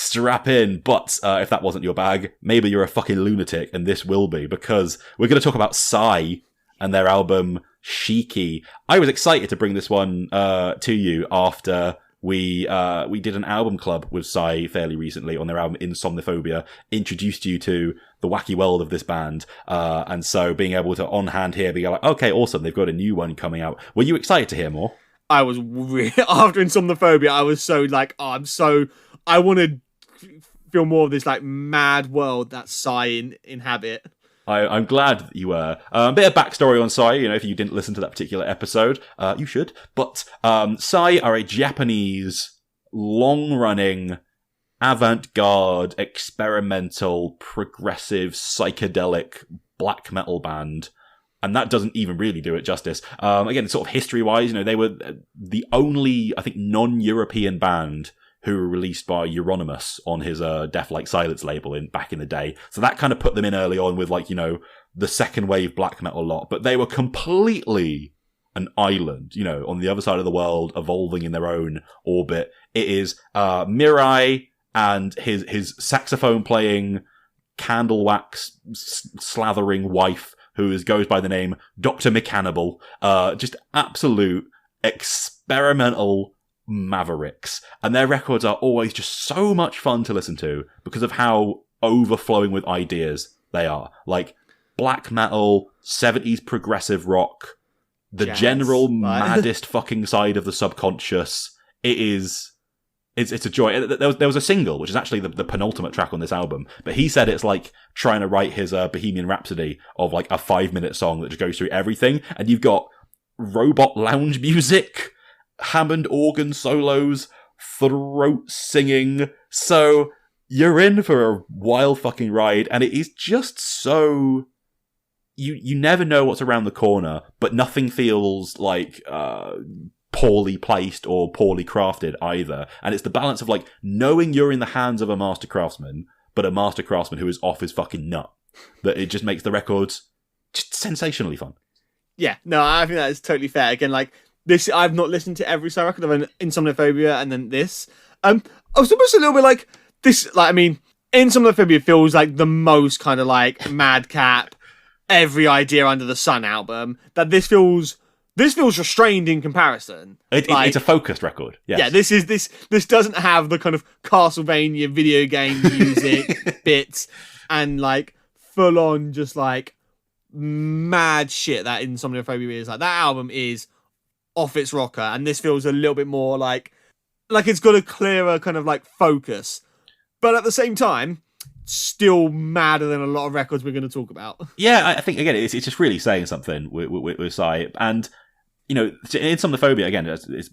strap in. But if that wasn't your bag, maybe you're a fucking lunatic, and this will be, because we're going to talk about Sigh and their album Shiki. I was excited to bring this one to you after we did an album club with Sigh fairly recently on their album Insomnophobia, introduced you to the wacky world of this band, and so being able to on hand here be like, okay, awesome, they've got a new one coming out. Were you excited to hear more? I was really, after Insomnophobia, I was so like, I want to feel more of this like mad world that Sigh inhabit. I'm glad that you were. A bit of backstory on Sigh, if you didn't listen to that particular episode, you should. But Sigh are a Japanese, long-running, avant-garde, experimental, progressive, psychedelic black metal band. And that doesn't even really do it justice. Again, sort of history-wise, they were the only, I think, non-European band who were released by Euronymous on his Death Like Silence label back in the day. So that kind of put them in early on with, like, the second wave black metal lot. But they were completely an island, on the other side of the world, evolving in their own orbit. It is Mirai and his saxophone-playing, candle wax slathering wife, who goes by the name Dr. Mechanibal. Just absolute experimental mavericks. And their records are always just so much fun to listen to because of how overflowing with ideas they are. Like, black metal, 70s progressive rock, the general maddest fucking side of the subconscious. It's a joy. There was a single, which is actually the penultimate track on this album, but he said it's like trying to write his Bohemian Rhapsody of like a 5-minute song that just goes through everything, and you've got robot lounge music, Hammond organ solos, throat singing, so you're in for a wild fucking ride, and it is just so... You never know what's around the corner, but nothing feels like... poorly placed or poorly crafted either. And it's the balance of like knowing you're in the hands of a master craftsman, but a master craftsman who is off his fucking nut, that it just makes the records just sensationally fun. Yeah, no, I think that is totally fair. Again, like this, I've not listened to every Sigh record. I've been Insomnophobia and then this. I was almost a little bit like this. Like, I mean, Insomnophobia feels like the most kind of like madcap, every idea under the sun album. That this feels restrained in comparison. It's a focused record. Yes. Yeah, this doesn't have the kind of Castlevania video game music bits and like full on just like mad shit that Insomnophobia is. Like, that album is off its rocker, and this feels a little bit more like it's got a clearer kind of like focus, but at the same time still madder than a lot of records we're going to talk about. Yeah, I think again it's just really saying something with Sigh. And Insomnophobia, again, it's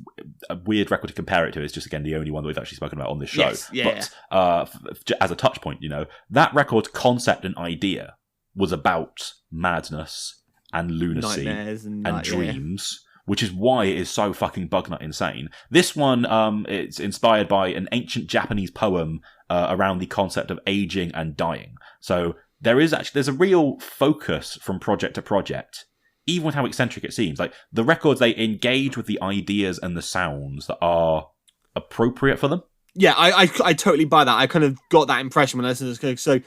a weird record to compare it to. It's just, again, the only one that we've actually spoken about on this show. Yes, yeah, but as a touch point, that record's concept and idea was about madness and lunacy and dreams, which is why it is so fucking bugnut insane. This one, it's inspired by an ancient Japanese poem around the concept of aging and dying. So there's a real focus from project to project, even with how eccentric it seems. Like, the records, they engage with the ideas and the sounds that are appropriate for them. Yeah, I totally buy that. I kind of got that impression when I listened to this.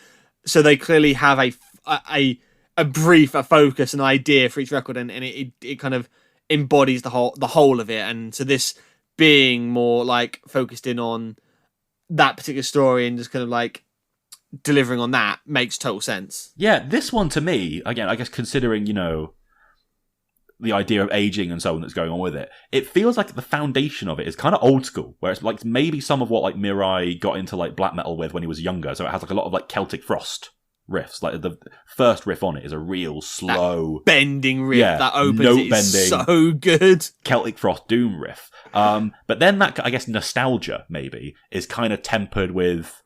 So they clearly have a brief, a focus, an idea for each record, and it kind of embodies the whole of it. And so this being more like focused in on that particular story and just kind of like delivering on that makes total sense. Yeah, this one to me, again, I guess considering, the idea of aging and so on that's going on with it, it feels like the foundation of it is kind of old school, where it's like maybe some of what like Mirai got into like black metal with when he was younger. So it has like a lot of like Celtic Frost riffs. Like the first riff on it is a real slow, that bending riff that opens note it bending, is so good. Celtic Frost doom riff. But then that, I guess, nostalgia maybe is kind of tempered with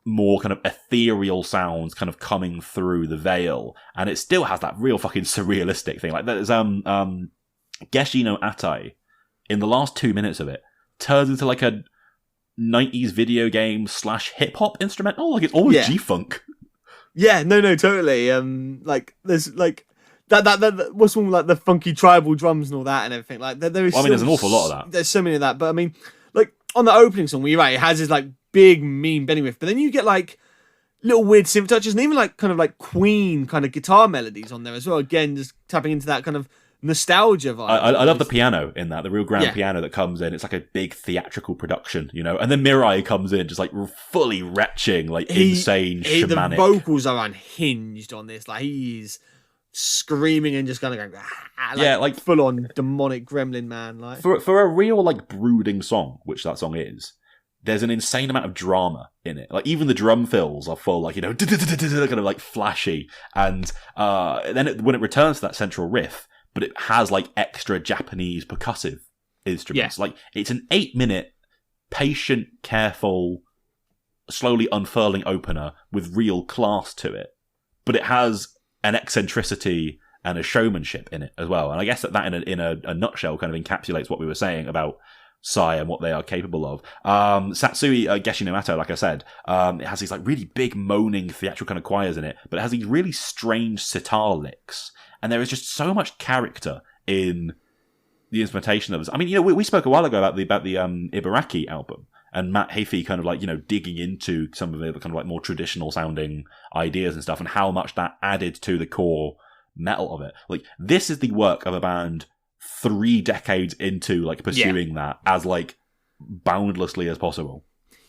more kind of ethereal sounds kind of coming through the veil, and it still has that real fucking surrealistic thing. Like, there's Geshi no Atai, in the last 2 minutes of it, turns into like a 90s video game / hip-hop instrumental. Like, it's almost G-funk. Yeah, no, totally. Like, there's like that what's one with like the funky tribal drums and all that and everything. Like, there is. Well, I mean, there's an awful lot of that. There's so many of that, but I mean, like on the opening song, you're right, it has this like big mean bending riff, but then you get like little weird synth touches and even like kind of like Queen kind of guitar melodies on there as well. Again, just tapping into that kind of nostalgia vibe. I love the piano in that, the real grand piano that comes in. It's like a big theatrical production, you know. And then Mirai comes in, just like fully retching, like insane shamanic. The vocals are unhinged on this. Like he's screaming and just kind of going, like full on demonic gremlin man. Like for a real like brooding song, which that song is. There's an insane amount of drama in it. Like, even the drum fills are full, like, you know, kind of, like, flashy. And then when it returns to that central riff, but it has, like, extra Japanese percussive instruments. Yeah. Like, it's an 8-minute, patient, careful, slowly unfurling opener with real class to it. But it has an eccentricity and a showmanship in it as well. And I guess that in a nutshell kind of encapsulates what we were saying about Sigh and what they are capable of. Satsui Geshi no Mato, like I said, it has these like really big moaning theatrical kind of choirs in it, but it has these really strange sitar licks, and there is just so much character in the instrumentation of this. I mean, you know, we spoke a while ago about the Ibaraki album, and Matt Heafy kind of like, you know, digging into some of the kind of like more traditional sounding ideas and stuff, and how much that added to the core metal of it. Like, this is the work of a band 3 decades into like pursuing that as like boundlessly as possible.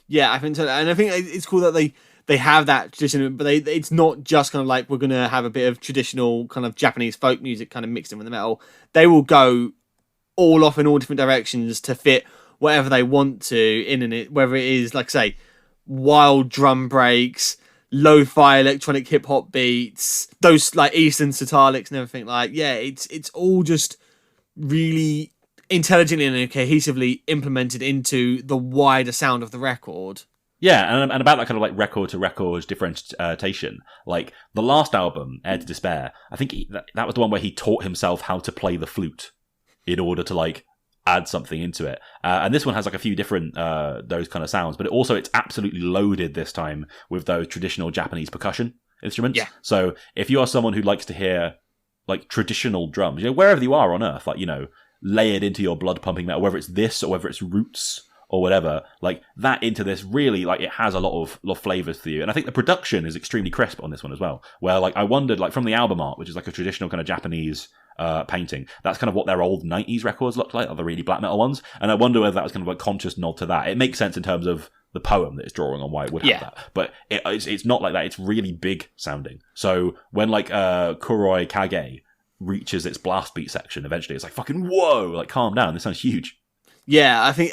Yeah, I think so, and I think it's cool that they have that tradition, but it's not just kind of like we're gonna have a bit of traditional kind of Japanese folk music kind of mixed in with the metal. They will go all off in all different directions to fit whatever they want to in it, whether it is like say wild drum breaks, lo-fi electronic hip hop beats, those like Eastern sitar licks and everything. Like, yeah, it's all just really intelligently and cohesively implemented into the wider sound of the record. Yeah, and about that kind of like record to record differentiation. Like the last album, Air to Despair, I think that was the one where he taught himself how to play the flute in order to like add something into it. And this one has like a few different those kind of sounds, but it's absolutely loaded this time with those traditional Japanese percussion instruments. Yeah. So if you are someone who likes to hear like traditional drums, you know, wherever you are on earth, like, you know, layered into your blood pumping metal, whether it's this or whether it's roots or whatever, like that into this really, like, it has a lot of flavors for you. And I think the production is extremely crisp on this one as well, where like I wondered, like from the album art, which is like a traditional kind of Japanese painting, that's kind of what their old 90s records looked like, or the really black metal ones, and I wonder whether that was kind of a conscious nod to that. It makes sense in terms of the poem that it's drawing on why it would have that, but it's not like that. It's really big sounding. So when like Kuroi Kage reaches its blast beat section eventually, it's like, fucking whoa, like calm down, this sounds huge. Yeah, I think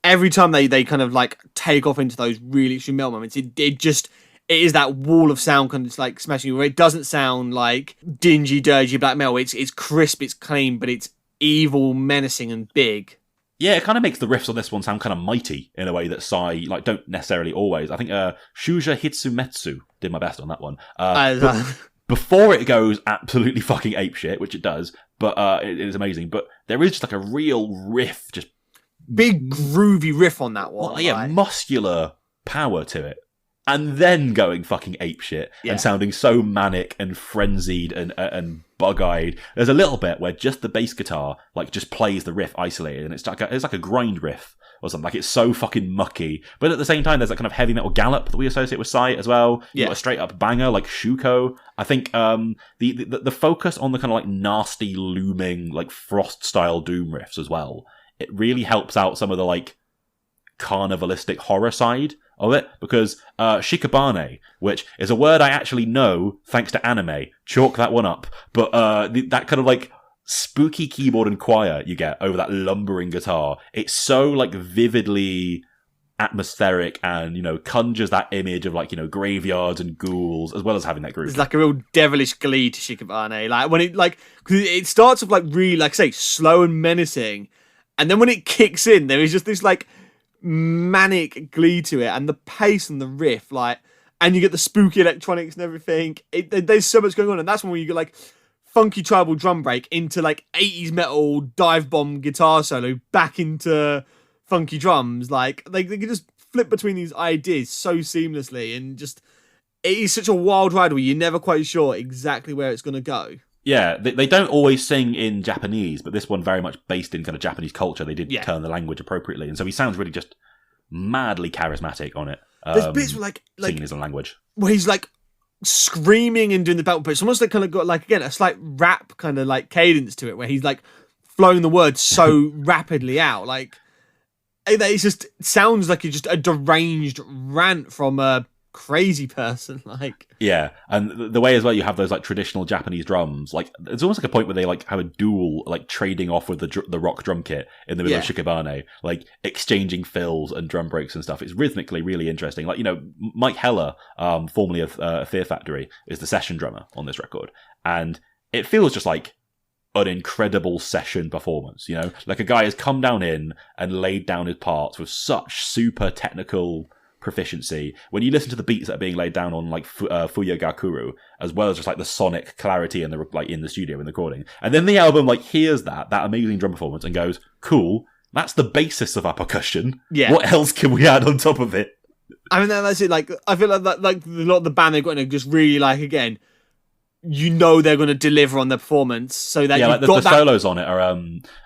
every time they kind of like take off into those really extreme metal moments, it is that wall of sound kind of just like smashing you, where it doesn't sound like dingy, dirty black metal. It's crisp, it's clean, but it's evil, menacing, and big. Yeah, it kind of makes the riffs on this one sound kind of mighty in a way that Sigh like don't necessarily always. I think Shuja Hitsumetsu did my best on that one. Before it goes absolutely fucking apeshit, which it does, but it is amazing. But there is just like a real riff, just big groovy riff on that one. Well, yeah, muscular power to it. And then going fucking apeshit and sounding so manic and frenzied and bug-eyed. There's a little bit where just the bass guitar like just plays the riff isolated, and it's like a grind riff or something. Like, it's so fucking mucky. But at the same time, there's that kind of heavy metal gallop that we associate with Sigh as well. You got a straight up banger like Shuko. I think the focus on the kind of like nasty, looming, like frost style doom riffs as well, it really helps out some of the like carnivalistic horror side of it, because shikabane, which is a word I actually know thanks to anime, chalk that one up, but that kind of like spooky keyboard and choir you get over that lumbering guitar, it's so like vividly atmospheric and, you know, conjures that image of like, you know, graveyards and ghouls, as well as having that groove. It's like a real devilish glee to shikabane, like when it like, cause it starts off like really, like say, slow and menacing, and then when it kicks in, there is just this like manic glee to it, and the pace and the riff, like, and you get the spooky electronics and everything. There's so much going on, and that's when you get like funky tribal drum break into like 80s metal dive bomb guitar solo back into funky drums. Like they can just flip between these ideas so seamlessly, and just it is such a wild ride where you're never quite sure exactly where it's going to go. Yeah, they don't always sing in Japanese, but this one very much based in kind of Japanese culture. They did turn the language appropriately, and so he sounds really just madly charismatic on it. There's bits where singing his own language. Where he's like screaming and doing the battle, but it's almost like kind of got like again a slight rap kind of like cadence to it, where he's like flowing the words so rapidly out. Like it just sounds like it's just a deranged rant from a crazy person. Like yeah, and the way as well you have those like traditional Japanese drums. Like it's almost like a point where they like have a duel, like trading off with the rock drum kit in the middle of Shikibane, like exchanging fills and drum breaks and stuff. It's rhythmically really interesting. Like, you know, Mike Heller, formerly of Fear Factory, is the session drummer on this record, and it feels just like an incredible session performance. You know, like a guy has come down in and laid down his parts with such super technical proficiency. When you listen to the beats that are being laid down on like Fuya Gakuru, as well as just like the sonic clarity in the like in the studio in the recording, and then the album like hears that amazing drum performance and goes, cool, that's the basis of our percussion. Yeah, what else can we add on top of it? I mean, that's it. Like I feel like a lot of the band they've got to just really like, again, you know, they're going to deliver on the performance, so that like the solos on it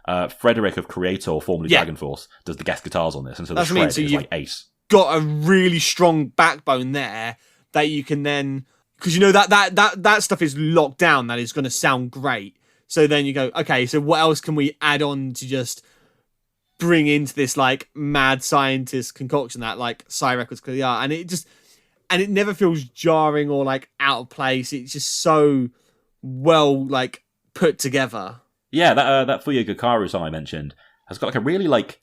are Frederick of Creator, formerly Dragon Force, does the guest guitars on this, and so the shred is like ace. Got a really strong backbone there that you can then, because you know that stuff is locked down, that is going to sound great. So then you go, okay, so what else can we add on to just bring into this like mad scientist concoction that like Sigh Records clearly are, and it never feels jarring or like out of place. It's just so well like put together. Yeah, that Fuya Gakaru song I mentioned has got like a really like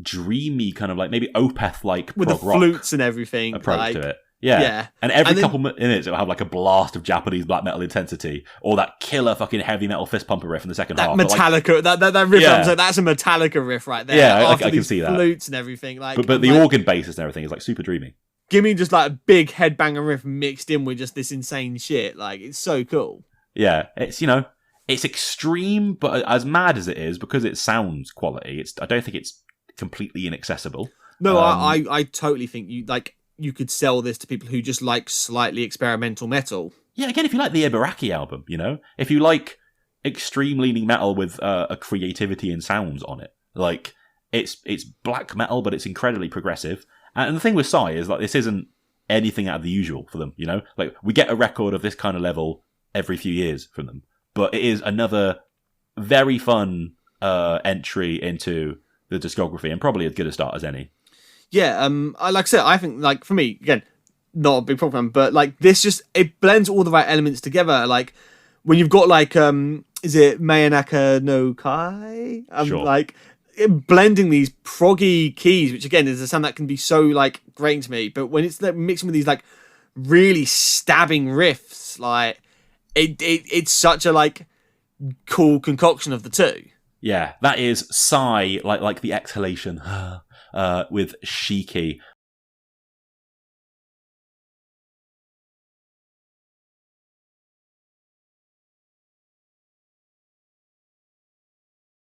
dreamy kind of like maybe Opeth like with the flutes and everything approach like, to it. Yeah. And every couple minutes it'll have like a blast of Japanese black metal intensity, or that killer fucking heavy metal fist pumper riff in the second half. Metallica, like, that riff, like, that's a Metallica riff right there. Yeah, I can see that. Flutes and everything. Like, but the organ basses and everything is like super dreamy. Give me just like a big headbanger riff mixed in with just this insane shit. Like, it's so cool. Yeah, it's, you know, it's extreme, but as mad as it is, because it sounds quality, I don't think it's completely inaccessible. No, I totally think you could sell this to people who just like slightly experimental metal. Yeah, again, if you like the Ibaraki album, you know, if you like extreme leaning metal with a creativity and sounds on it, like it's black metal, but it's incredibly progressive. And the thing with Sigh is like this isn't anything out of the usual for them, you know. Like we get a record of this kind of level every few years from them, but it is another very fun entry into the discography, and probably as good a start as any. Yeah, like I said, I think like for me, again, not a big problem, but like this just it blends all the right elements together. Like when you've got like is it Mayanaka no Kai? Sure. Like blending these proggy keys, which again is a sound that can be so like grating to me, but when it's like mixing with these like really stabbing riffs, like it's such a like cool concoction of the two. Yeah, that is Sigh, like the exhalation with Shiki,